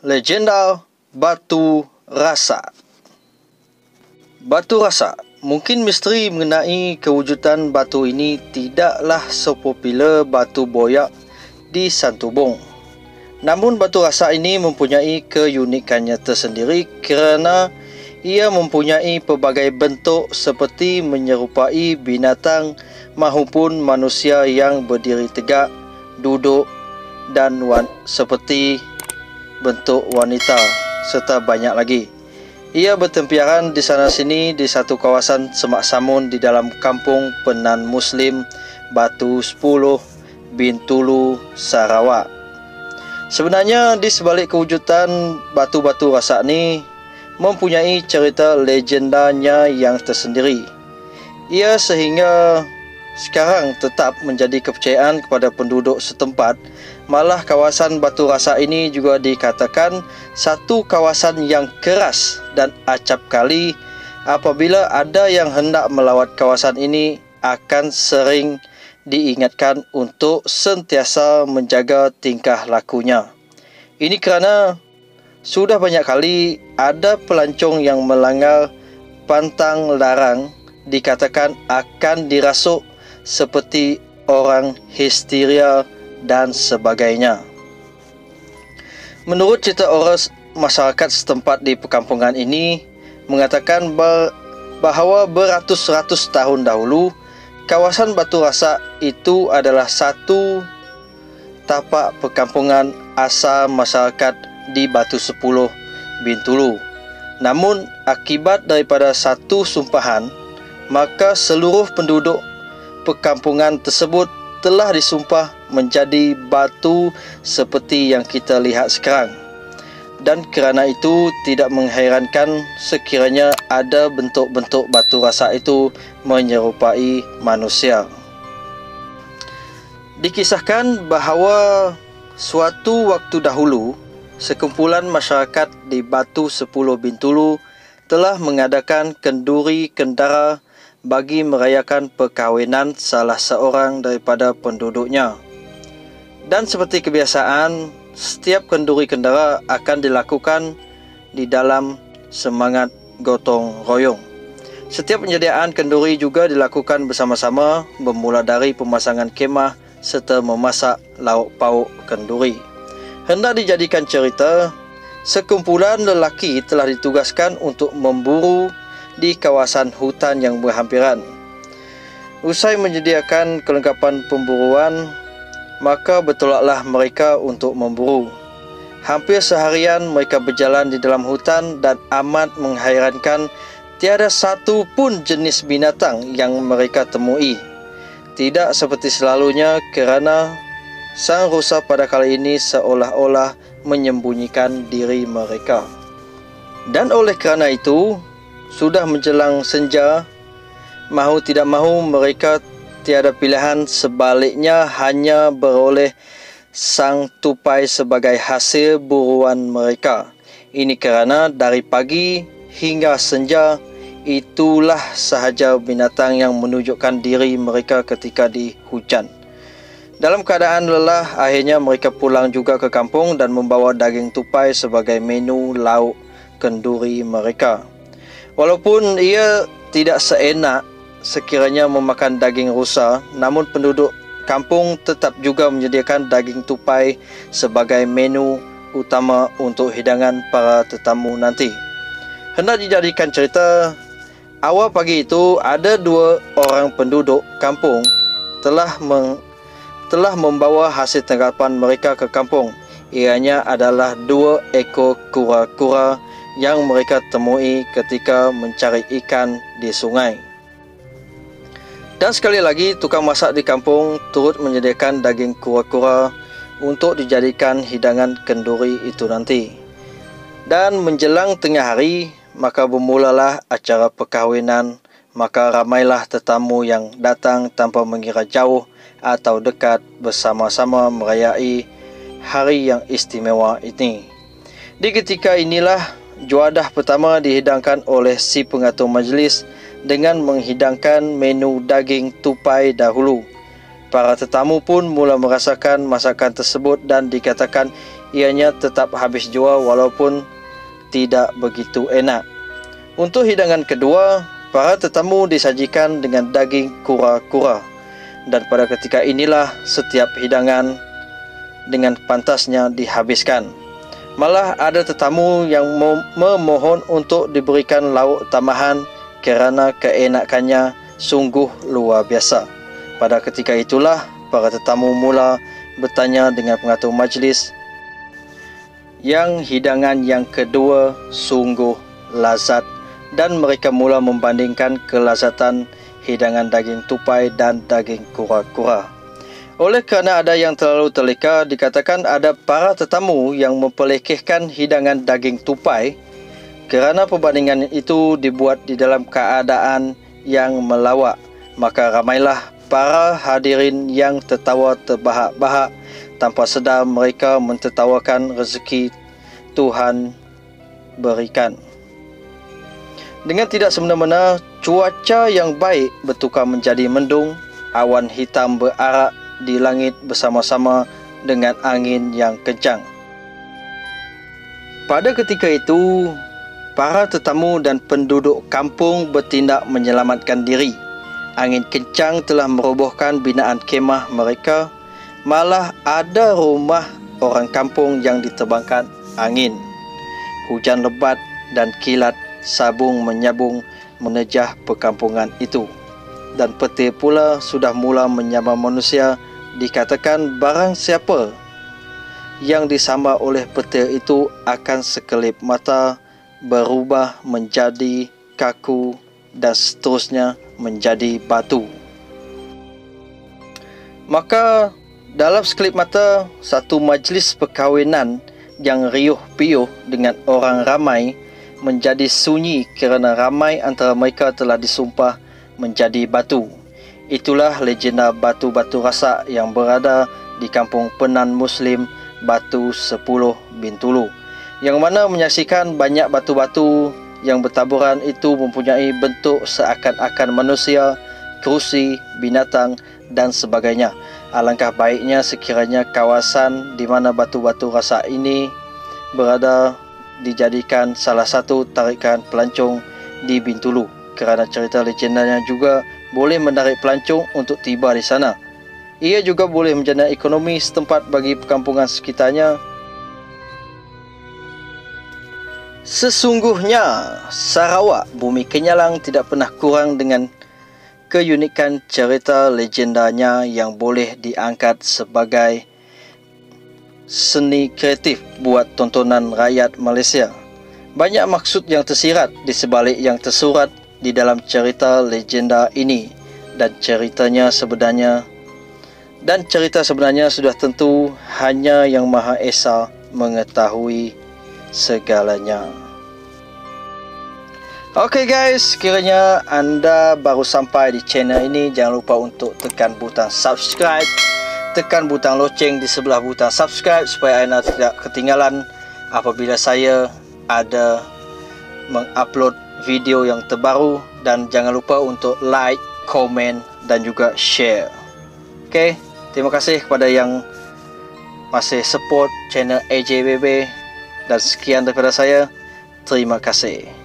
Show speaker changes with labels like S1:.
S1: Legenda Batu Rasa. Batu Rasa. Mungkin misteri mengenai kewujudan batu ini tidaklah sepopular batu boyak di Santubong. Namun batu rasa ini mempunyai keunikannya tersendiri kerana ia mempunyai pelbagai bentuk seperti menyerupai binatang maupun manusia yang berdiri tegak, duduk dan seperti bentuk wanita serta banyak lagi. Ia bertempiaran di sana sini di satu kawasan Semak Samun di dalam kampung Penan Muslim Batu 10, Bintulu, Sarawak. Sebenarnya di sebalik kewujudan batu-batu rasa ini mempunyai cerita legendanya yang tersendiri. Ia sehingga sekarang tetap menjadi kepercayaan kepada penduduk setempat. Malah kawasan Batu Rasa ini juga dikatakan satu kawasan yang keras dan acap kali. Apabila ada yang hendak melawat kawasan ini akan sering diingatkan untuk sentiasa menjaga tingkah lakunya. Ini kerana sudah banyak kali ada pelancong yang melanggar pantang larang dikatakan akan dirasuk seperti orang histeria dan sebagainya. Menurut cerita orang masyarakat setempat di perkampungan ini mengatakan bahawa beratus-ratus tahun dahulu kawasan Batu Rasa itu adalah satu tapak perkampungan asal masyarakat di Batu 10, Bintulu. Namun akibat daripada satu sumpahan, maka seluruh penduduk perkampungan tersebut telah disumpah menjadi batu seperti yang kita lihat sekarang. Dan kerana itu tidak mengherankan sekiranya ada bentuk-bentuk batu rasa itu menyerupai manusia. Dikisahkan bahawa suatu waktu dahulu sekumpulan masyarakat di Batu 10 Bintulu telah mengadakan kenduri kendara bagi merayakan perkahwinan salah seorang daripada penduduknya. Dan seperti kebiasaan, setiap kenduri kendara akan dilakukan di dalam semangat gotong royong. Setiap penyediaan kenduri juga dilakukan bersama-sama, bermula dari pemasangan kemah serta memasak lauk pauk kenduri. Hendak dijadikan cerita, sekumpulan lelaki telah ditugaskan untuk memburu di kawasan hutan yang berhampiran. Usai menyediakan kelengkapan pemburuan, maka bertolaklah mereka untuk memburu. Hampir seharian mereka berjalan di dalam hutan dan amat menghairankan, tiada satu pun jenis binatang yang mereka temui. Tidak seperti selalunya kerana sang rusa pada kali ini seolah-olah menyembunyikan diri mereka. Dan oleh kerana itu, sudah menjelang senja, mahu tidak mahu mereka tiada pilihan sebaliknya hanya beroleh sang tupai sebagai hasil buruan mereka. Ini kerana dari pagi hingga senja itulah sahaja binatang yang menunjukkan diri mereka ketika di hujan. Dalam keadaan lelah, akhirnya mereka pulang juga ke kampung dan membawa daging tupai sebagai menu lauk kenduri mereka. Walaupun ia tidak seenak sekiranya memakan daging rusa, namun penduduk kampung tetap juga menyediakan daging tupai sebagai menu utama untuk hidangan para tetamu nanti. Hendak dijadikan cerita, awal pagi itu ada dua orang penduduk kampung telah membawa hasil tangkapan mereka ke kampung. Ianya adalah 2 ekor kura-kura yang mereka temui ketika mencari ikan di sungai. Dan sekali lagi, tukang masak di kampung turut menyediakan daging kura-kura untuk dijadikan hidangan kenduri itu nanti. Dan menjelang tengah hari, maka bermulalah acara perkahwinan. Maka ramailah tetamu yang datang tanpa mengira jauh atau dekat bersama-sama merayai hari yang istimewa ini. Di ketika inilah juadah pertama dihidangkan oleh si pengatur majlis dengan menghidangkan menu daging tupai dahulu. Para tetamu pun mula merasakan masakan tersebut dan dikatakan ianya tetap habis jua walaupun tidak begitu enak. Untuk hidangan kedua, para tetamu disajikan dengan daging kura-kura. Dan pada ketika inilah setiap hidangan dengan pantasnya dihabiskan. Malah ada tetamu yang memohon untuk diberikan lauk tambahan kerana keenakannya sungguh luar biasa. Pada ketika itulah para tetamu mula bertanya dengan pengatur majlis yang hidangan yang kedua sungguh lazat, dan mereka mula membandingkan kelazatan hidangan daging tupai dan daging kura-kura. Oleh kerana ada yang terlalu terleka, dikatakan ada para tetamu yang memperlekehkan hidangan daging tupai kerana perbandingan itu dibuat di dalam keadaan yang melawak. Maka ramailah para hadirin yang tertawa terbahak-bahak tanpa sedar mereka mentertawakan rezeki Tuhan berikan. Dengan tidak semena-mena, cuaca yang baik bertukar menjadi mendung, awan hitam berarak di langit bersama-sama dengan angin yang kencang. Pada ketika itu, para tetamu dan penduduk kampung bertindak menyelamatkan diri. Angin kencang telah merobohkan binaan kemah mereka, malah ada rumah orang kampung yang diterbangkan angin. Hujan lebat dan kilat sabung menyabung menejah perkampungan itu, dan petir pula sudah mula menyambar manusia. Dikatakan barang siapa yang disambar oleh petir itu akan sekelip mata berubah menjadi kaku dan seterusnya menjadi batu. Maka dalam sekelip mata, satu majlis perkahwinan yang riuh piuh dengan orang ramai menjadi sunyi kerana ramai antara mereka telah disumpah menjadi batu. Itulah legenda batu-batu rasak yang berada di kampung Penan Muslim Batu 10 Bintulu, yang mana menyaksikan banyak batu-batu yang bertaburan itu mempunyai bentuk seakan-akan manusia, kerusi, binatang dan sebagainya. Alangkah baiknya sekiranya kawasan di mana batu-batu rasak ini berada dijadikan salah satu tarikan pelancong di Bintulu, kerana cerita legendanya juga boleh menarik pelancong untuk tiba di sana. Ia juga boleh menjana ekonomi setempat bagi perkampungan sekitarnya. Sesungguhnya Sarawak, bumi kenyalang, tidak pernah kurang dengan keunikan cerita legendanya yang boleh diangkat sebagai seni kreatif buat tontonan rakyat Malaysia. Banyak maksud yang tersirat di sebalik yang tersurat di dalam cerita legenda ini, dan cerita sebenarnya sudah tentu hanya Yang Maha Esa mengetahui segalanya. Okey guys, sekiranya anda baru sampai di channel ini, jangan lupa untuk tekan butang subscribe, tekan butang loceng di sebelah butang subscribe supaya anda tidak ketinggalan apabila saya ada mengupload video yang terbaru, dan jangan lupa untuk like, komen dan juga share. Okey, terima kasih kepada yang masih support channel AJBB, dan sekian daripada saya. Terima kasih.